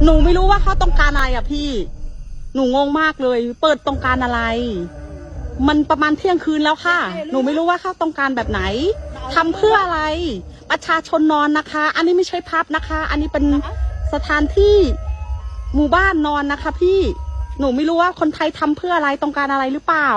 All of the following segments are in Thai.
หนูไม่รู้ว่าเขาต้องการอะไรอ่ะพี่หนูงงมากเลยเปิดต้องการอะไรมันประมาณเที่ยงคืนแล้วค่ะหนูไม่รู้ว่าเขาต้องการแบบไหนทำเพื่ออะไรประชาชนนอนนะคะอันนี้ไม่ใช่พับนะคะอันนี้เป็นสถานที่หมู่บ้านนอนนะคะพี่หนูไม่รู้ว่าคนไทยทำเพื่ออะไรต้องการอะไรหรือเปล่า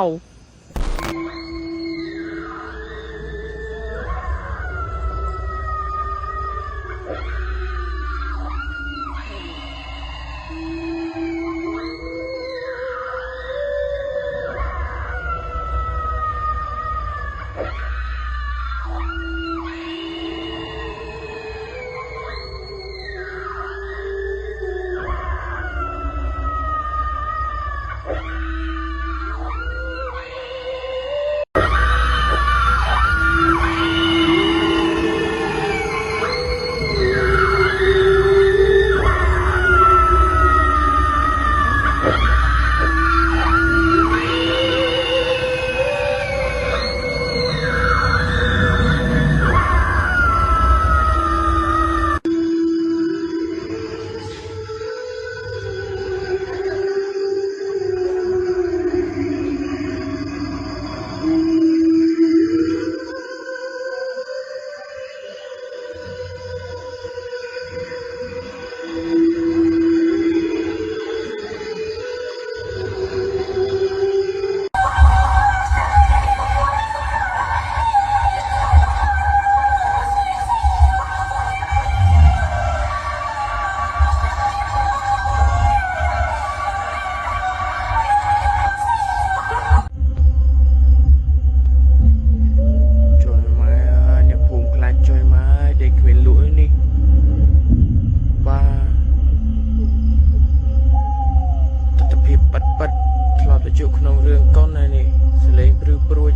จุกนองเรื่องก้อนนี่เสลงปรือปรวย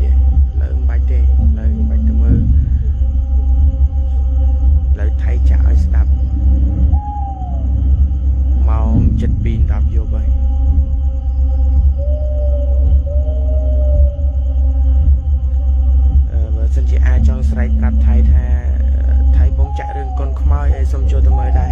เลยใบเตยเลยใบตะมือเลยไทยจ่าไอ้สตับมองจัดปีนดับโยบายเมื่อสันจิอาจองสไลด์ปรับไทยแท้ไทยบงจ่าเรื่องก้นขมายไอ้สมโจตะมือได้